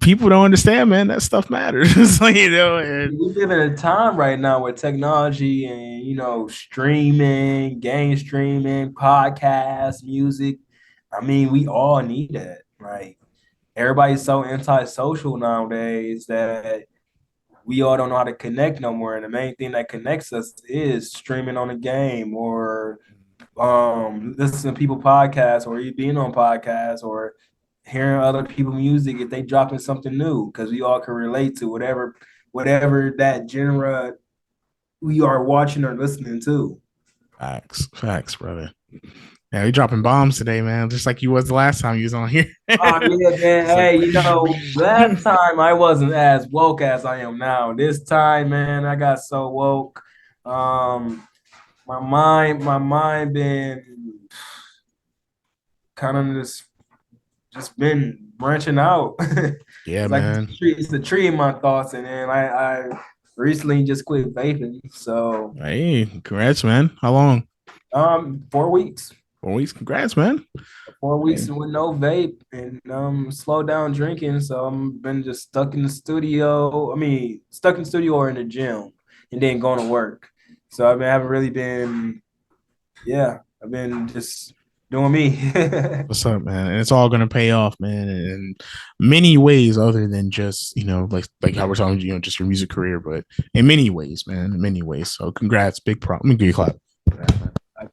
people don't understand, man. That stuff matters. Like, you know, and We live in a time right now with technology and streaming, game streaming, podcasts, music. I mean, we all need that. Like everybody's so antisocial nowadays that we all don't know how to connect no more. And the main thing that connects us is streaming on a game or listening to people podcasts or you being on podcasts or hearing other people music if they dropping something new because we all can relate to whatever that genre we are watching or listening to. facts, brother. Yeah, you dropping bombs today, man. Just like you was the last time you was on here. Oh yeah, man. It's like, Hey, last time I wasn't as woke as I am now. This time, man, I got so woke. My mind been kind of just been branching out. yeah, It's like man. it's a tree in my thoughts, and then I recently just quit vaping. So Hey, congrats, man. How long? 4 weeks. 4 weeks. Congrats, man. 4 weeks Hey, with no vape and slow down drinking. So I'm been just stuck in the studio. I mean, stuck in the studio or in the gym, and then going to work. So haven't really been. Yeah, I've been just doing me. what's up, man? And it's all gonna pay off, man, in many ways other than just, you know, like how we're talking, you know, just your music career, but in many ways, man, in many ways. So congrats, big prop. Let me give you a clap.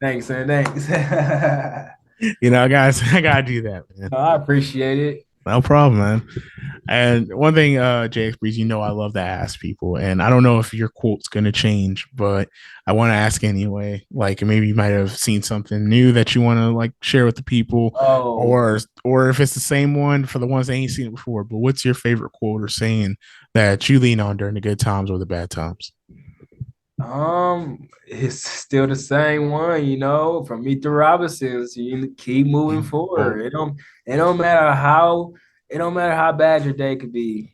Thanks, man. Thanks. You know, guys, I gotta do that, man. I appreciate it. No problem, man. And one thing, JxBreeze, you know, I love to ask people, and I don't know if your quote's gonna change, but I want to ask anyway. Like, maybe you might have seen something new that you want to like share with the people, Oh, or if it's the same one for the ones that ain't seen it before. But what's your favorite quote or saying that you lean on during the good times or the bad times? it's still the same one, from Meet the Robinsons. You keep moving Oh, forward. It don't matter how it don't matter how bad your day could be.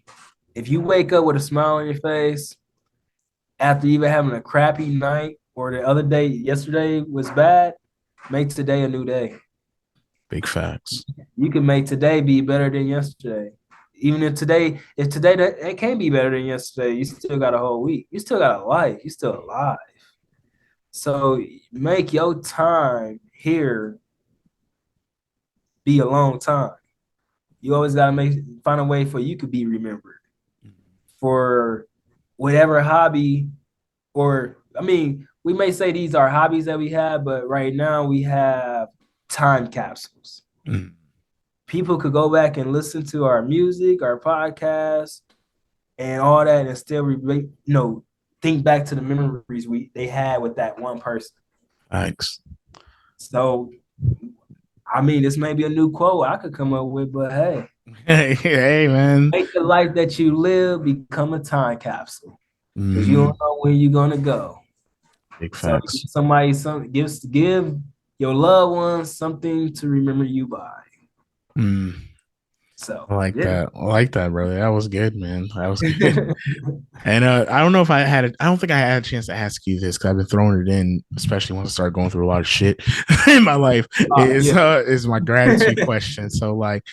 If you wake up with a smile on your face after even having a crappy night or the other day, yesterday was bad, make today a new day. big facts. You can make today be better than yesterday. Even if today that it can't be better than yesterday, you still got a whole week. You still got a life. You still alive. So make your time here be a long time. You always gotta find a way for you could be remembered for whatever hobby or I mean, we may say these are hobbies that we have, but right now we have time capsules. Mm. People could go back and listen to our music, our podcast, and all that, and still think back to the memories they had with that one person. Thanks. So, I mean, this may be a new quote I could come up with, but hey, Hey, man. make the life that you live become a time capsule because you Mm, don't know where you're gonna go. big So, facts. give your loved ones something to remember you by. Mm. So, I like yeah. that. I like that, brother. That was good, man. That was good. And I don't know if I don't think I had a chance to ask you this because I've been throwing it in, especially once I started going through a lot of shit in my life. Yeah. Is my gratitude question. So like,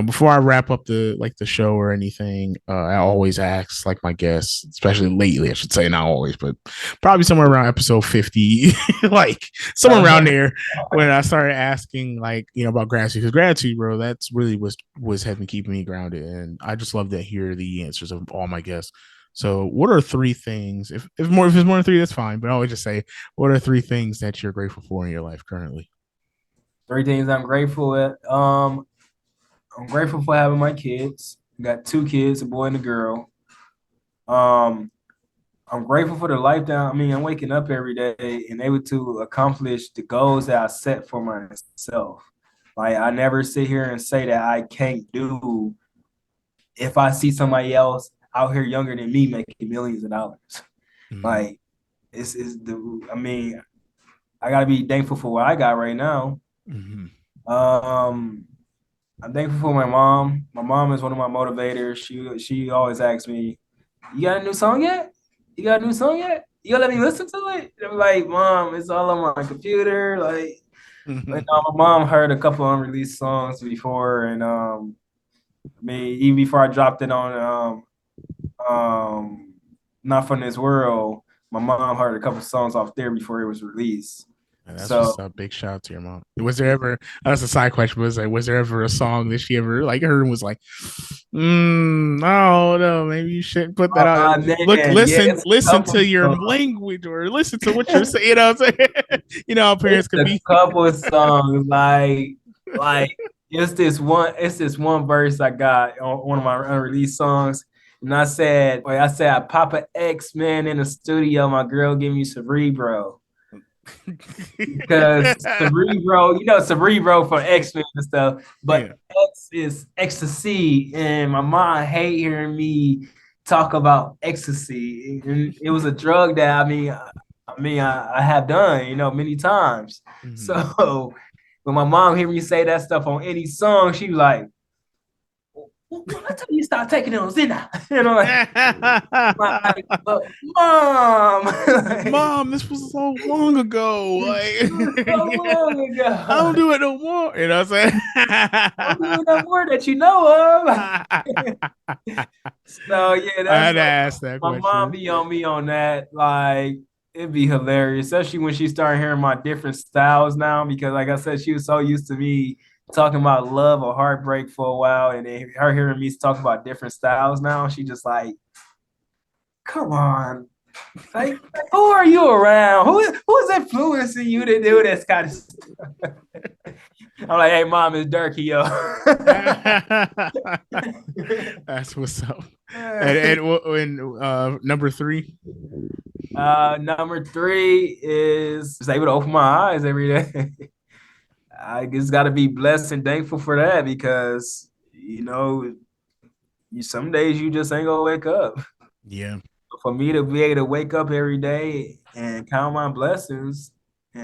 before I wrap up the show or anything, I always ask like my guests, especially lately, I should say, not always, but probably somewhere around episode 50, like somewhere around there, when I started asking like about gratitude, because gratitude, bro, that's really was having keeping me grounded, and I just love to hear the answers of all my guests. So, what are three things? If it's more than three, that's fine. But I always just say, what are three things that you're grateful for in your life currently? Three things I'm grateful at. I'm grateful for having my kids. I got two kids, a boy and a girl. Um, I'm grateful for the life that I'm waking up every day and able to accomplish the goals that I set for myself. Like I never sit here and say that I can't do if I see somebody else out here younger than me making millions of dollars. Mm-hmm. Like I gotta be thankful for what I got right now. Mm-hmm. I'm thankful for my mom. My mom is one of my motivators. She always asks me, "You got a new song yet? You got a new song yet? You gonna let me listen to it?" And I'm like, "Mom, it's all on my computer." Like, my mom heard a couple unreleased songs before, and even before I dropped it on Not From This World, my mom heard a couple songs off there before it was released. And that's just a big shout out to your mom. Was there ever, that's a side question, was there ever a song that she ever like heard and was like, no, maybe you shouldn't put that out. Look, listen to your language or listen to what you're saying. You know what I'm saying? You know how parents can be. A couple of songs like it's this one verse I got on one of my unreleased songs. And I said, I Papa X, man, in the studio, my girl give me Cerebro. Because Cerebro, Cerebro for X-Men and stuff, but X is ecstasy, and my mom hate hearing me talk about ecstasy. And it was a drug that I have done, many times. Mm-hmm. So when my mom hear me say that stuff on any song, she was like, until you start taking those in now. Like, Mom, this was so long ago. Like, so long ago. I don't do it no more. You know what I'm saying? I don't do it no more that you know of. So yeah, that's I had to ask that my question. mom be on me on that. Like, it'd be hilarious, especially when she started hearing my different styles now, because like I said, she was so used to me talking about love or heartbreak for a while, and then her hearing me talk about different styles now, she just like, come on, like who are you around? Who's influencing you to do this kind of stuff? I'm like, hey, Mom, it's Dirky, yo. That's what's up. And number three. Number three is just able to open my eyes every day. I just got to be blessed and thankful for that, because some days you just ain't gonna wake up. Yeah. For me to be able to wake up every day and count my blessings, like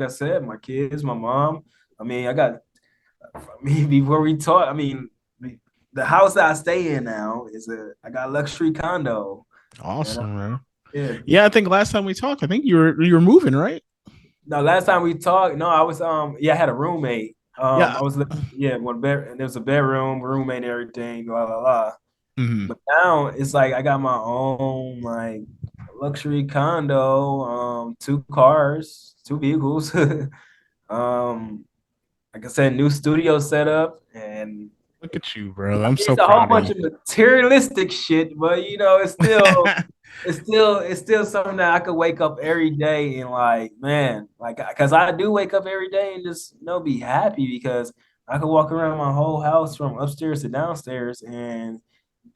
I said, my kids, my mom. Before we talk, the house that I stay in now I got a luxury condo. Awesome, man. Yeah. I think last time we talked, I think you were moving, right? No, last time we talked, no, I was I had a roommate. I was one bed, and there was a bedroom, roommate, and everything, blah blah blah. Mm-hmm. But now it's like I got my own like luxury condo, 2 cars, 2 vehicles. Like I said, new studio setup, and look at you, bro. I'm so proud. It's a whole bunch of materialistic shit, but it's still it's still something that I could wake up every day and because I do wake up every day and just be happy, because I could walk around my whole house from upstairs to downstairs, and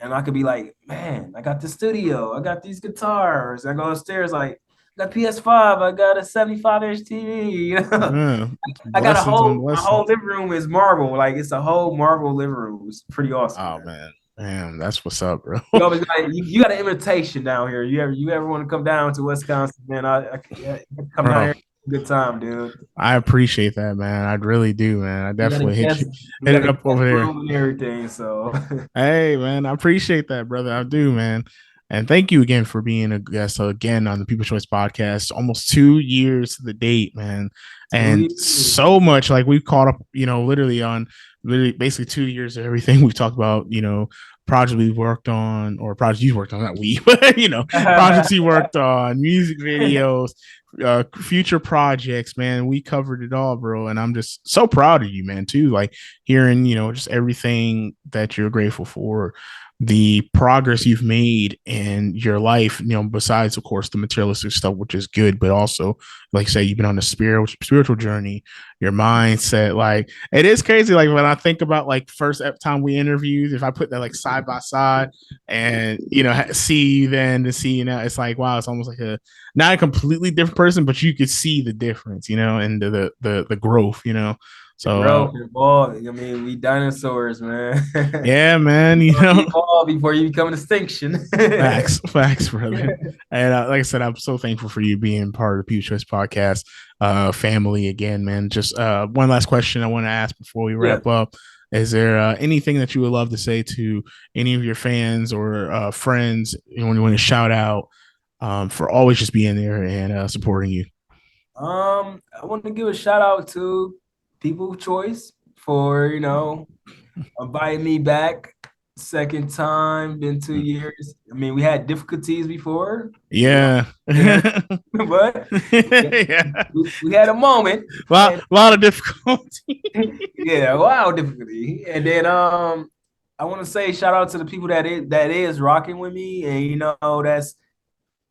I could be like, man, I got the studio, I got these guitars, I go upstairs, like, I got PS5, I got a 75-inch TV. I got my whole living room is marble, like it's a whole marble living room. It's pretty awesome. Oh man. Damn, that's what's up, bro. You got an invitation down here. You ever want to come down to Wisconsin, man? I come down here. Good time, dude. I appreciate that, man. I really do, man. I definitely hit it up over there and everything. So hey, man, I appreciate that, brother. I do, man. And thank you again for being a guest again on the People's Choice podcast. Almost 2 years to the date, man. And so much like we've caught up, literally on basically 2 years of everything we've talked about, projects we've worked on, or projects you worked on, not we, but projects you worked on, music videos, future projects, man. We covered it all, bro. And I'm just so proud of you, man, too. Like hearing, just everything that you're grateful for, the progress you've made in your life, besides of course the materialistic stuff, which is good, but also, like I say, you've been on a spiritual journey, your mindset. Like it is crazy. Like when I think about like first time we interviewed, if I put that like side by side and see you then to see you now, it's like, wow, it's almost like not a completely different person, but you could see the difference, and the growth, So evolved. I mean, we dinosaurs, man. Yeah, man. Evolve before you become an extinction. Facts, brother. And like I said, I'm so thankful for you being part of the People's Choice podcast family again, man. Just one last question I want to ask before we wrap up. Is there anything that you would love to say to any of your fans or friends when you want to shout out for always just being there and supporting you? I want to give a shout out to People's Choice for inviting me back second time. Been 2 years. I mean, we had difficulties before. Yeah, but we had a moment. A lot of difficulty. Yeah, a lot of difficulty. And then I want to say shout out to the people that is rocking with me, and that's.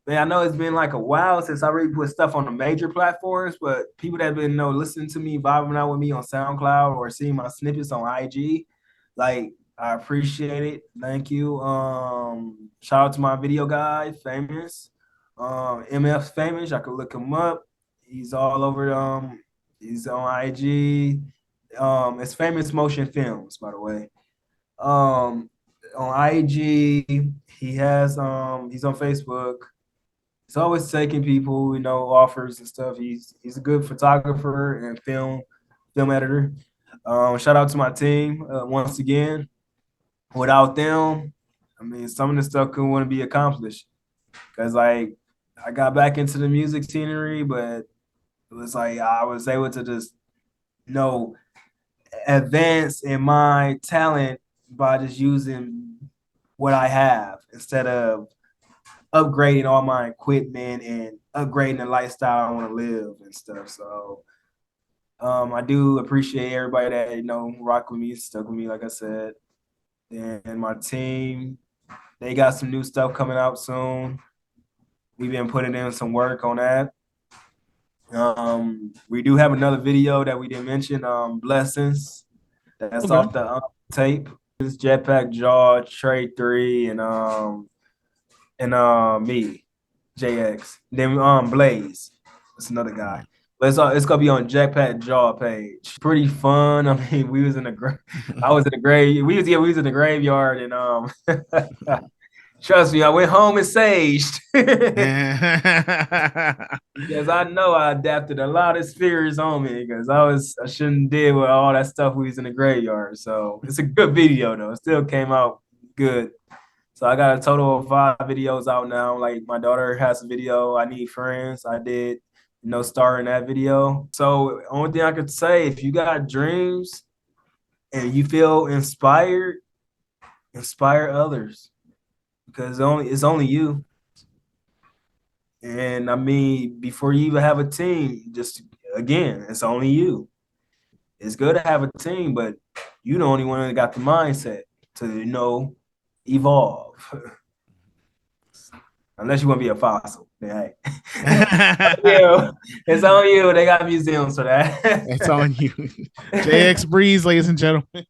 Man, I know it's been like a while since I really put stuff on the major platforms, but people that have been listening to me, vibing out with me on SoundCloud or seeing my snippets on IG, like I appreciate it. Thank you. Shout out to my video guy, Famous. MF Famous. I could look him up. He's all over. He's on IG. It's Famous Motion Films, by the way. On IG, he has he's on Facebook. He's always taking people, offers and stuff. He's a good photographer and film editor. Shout out to my team once again. Without them, I mean, some of the stuff wouldn't be accomplished. Because I got back into the music scenery, but it was like I was able to just, advance in my talent by just using what I have instead of upgrading all my equipment and upgrading the lifestyle I want to live and stuff. So I do appreciate everybody that rock with me, stuck with me, like I said. And my team, they got some new stuff coming out soon. We've been putting in some work on that. We do have another video that we didn't mention, Blessings. That's off the tape. It's Jetpack Jaw, Trey 3, and me, JX. Then Blaze. That's another guy. But it's gonna be on Jetpack Jaw page. Pretty fun. I mean, we was in the I was in the grave. We was in the graveyard, and trust me, I went home and saged. Because I know I adapted a lot of spirits on me because I shouldn't deal with all that stuff we was in the graveyard. So it's a good video though. It still came out good. So I got a total of 5 videos out now. Like my daughter has a video, I Need Friends. I did, star in that video. So only thing I could say, if you got dreams and you feel inspired, inspire others. Because it's only you. And I mean, before you even have a team, just again, it's only you. It's good to have a team, but you the only one that got the mindset to, evolve. Unless you want to be a fossil. Then, hey. It's on you. They got museums for that. It's on you. JxBreeze, ladies and gentlemen.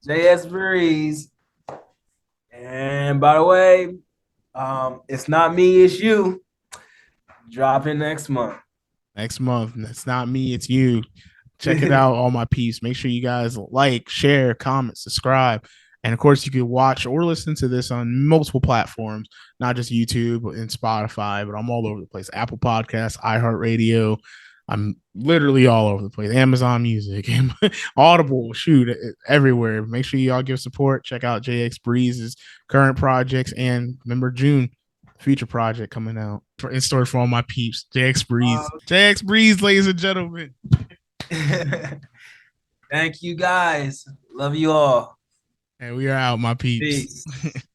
JxBreeze. And by the way, it's not me, it's you. Dropping next month. It's not me, it's you. Check it out, all my peeps. Make sure you guys like, share, comment, subscribe. And of course, you can watch or listen to this on multiple platforms, not just YouTube and Spotify, but I'm all over the place. Apple Podcasts, iHeartRadio. I'm literally all over the place. Amazon Music, Audible, shoot, everywhere. Make sure y'all give support. Check out JxBreeze's current projects. And remember, June, future project coming out in store for all my peeps. JxBreeze, JxBreeze, ladies and gentlemen. Thank you guys. Love you all. And we are out, my peeps. Peace.